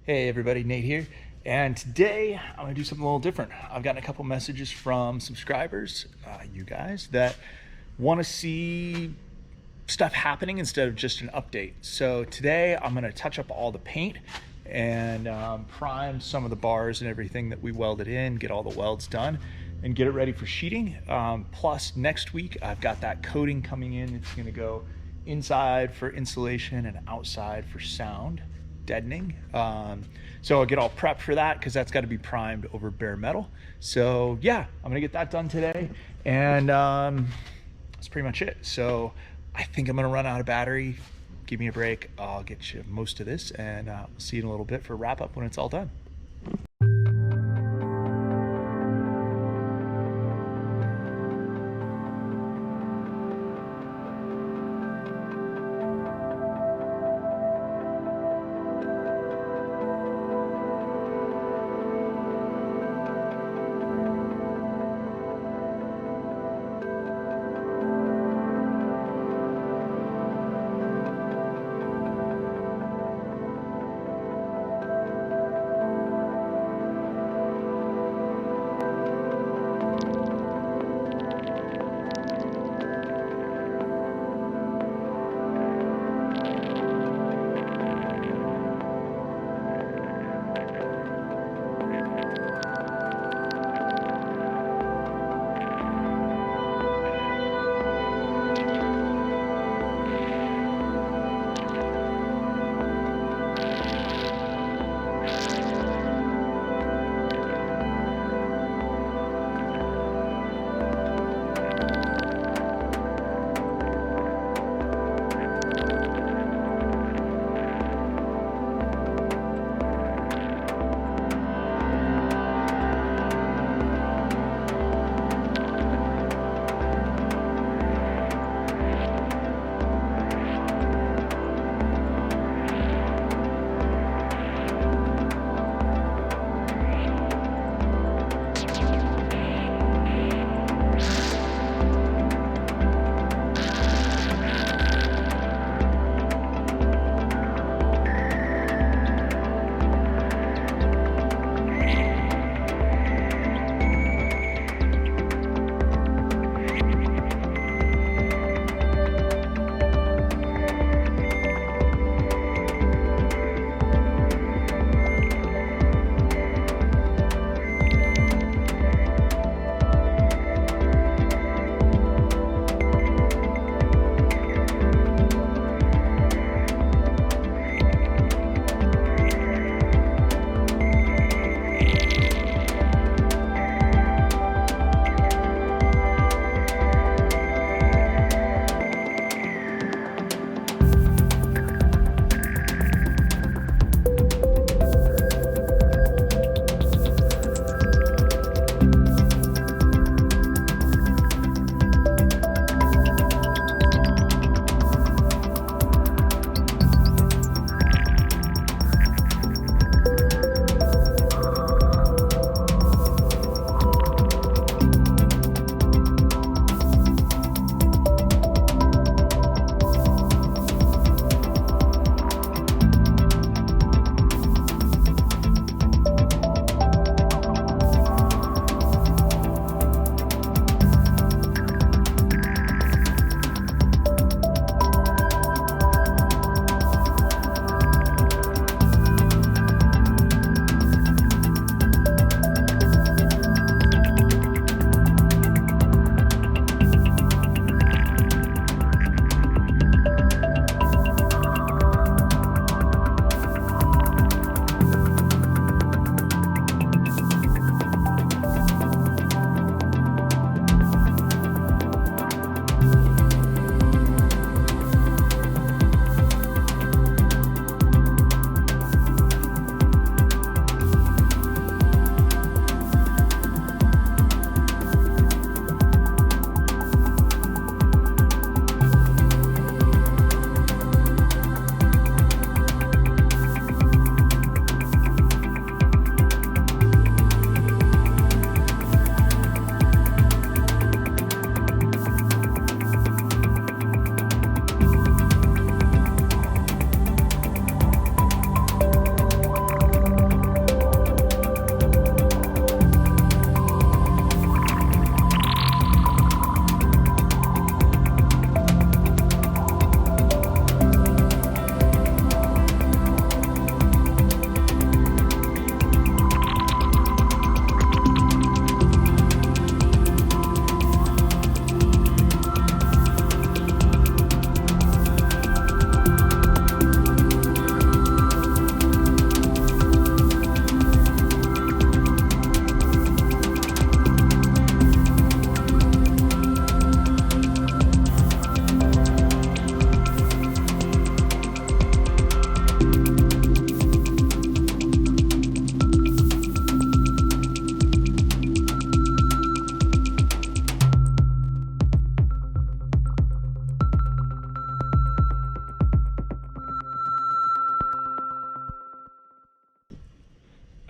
Hey everybody, Nate here, and today I'm gonna do something a little different. I've gotten a couple messages from subscribers, you guys, that want to see stuff happening instead of just an update. So today I'm gonna touch up all the paint and prime some of the bars and everything that we welded in, get all the welds done, and get it ready for sheeting. Plus next week I've got that coating coming in. It's gonna go inside for insulation and outside for sound deadening. So I'll get all prepped for that because that's got to be primed over bare metal. So yeah, I'm gonna get that done today, and that's pretty much it. So I think I'm gonna run out of battery. Give me a break. I'll get you most of this, and we'll see you in a little bit for wrap up when it's all done.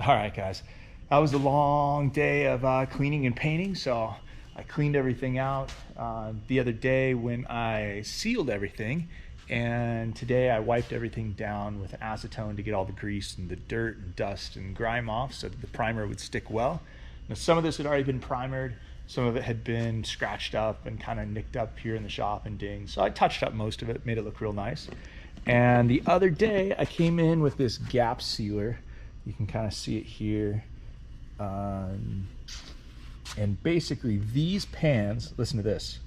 All right, guys. That was a long day of cleaning and painting, so I cleaned everything out the other day when I sealed everything, and today I wiped everything down with acetone to get all the grease and the dirt and dust and grime off so that the primer would stick well. Now, some of this had already been primered, some of it had been scratched up and kind of nicked up here in the shop and dinged, so I touched up most of it, made it look real nice. And the other day I came in with this gap sealer. You can kind of see it here. And basically these pans, listen to this.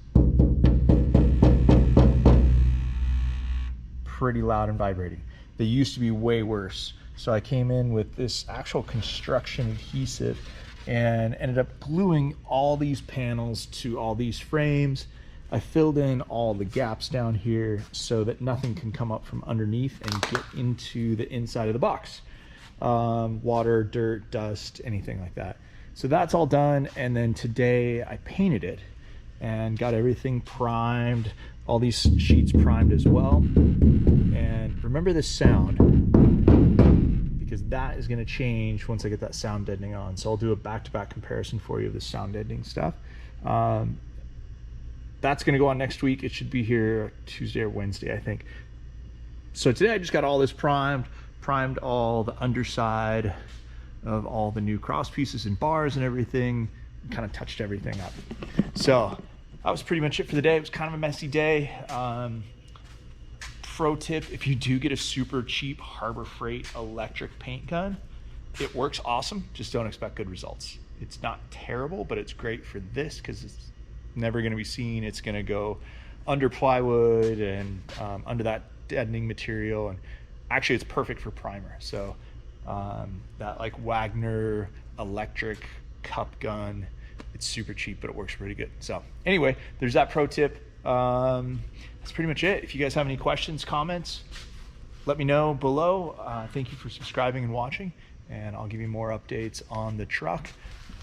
Pretty loud and vibrating. They used to be way worse. So I came in with this actual construction adhesive and ended up gluing all these panels to all these frames. I filled in all the gaps down here so that nothing can come up from underneath and get into the inside of the box. Water, dirt, dust, anything like that. So that's all done, and then today I painted it and got everything primed, all these sheets primed as well. And remember this sound, because that is going to change once I get that sound deadening on. So I'll do a back-to-back comparison for you of the sound deadening stuff. That's going to go on next week. It should be here Tuesday or Wednesday, I think. So today I just got all this primed all the underside of all the new cross pieces and bars and everything, and kind of touched everything up. So that was pretty much it for the day. It was kind of a messy day. Pro tip, if you do get a super cheap Harbor Freight electric paint gun, it works awesome, just don't expect good results. It's not terrible, but it's great for this because it's never going to be seen. It's going to go under plywood and under that deadening material, and actually it's perfect for primer. So that like Wagner electric cup gun, it's super cheap, but it works pretty good. So anyway, there's that pro tip. That's pretty much it. If you guys have any questions, comments, let me know below. Thank you for subscribing and watching, and I'll give you more updates on the truck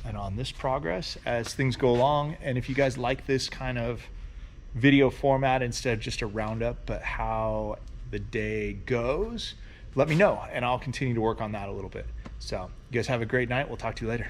and on this progress as things go along. And if you guys like this kind of video format instead of just a roundup, but how the day goes, let me know and I'll continue to work on that a little bit. So you guys have a great night. We'll talk to you later.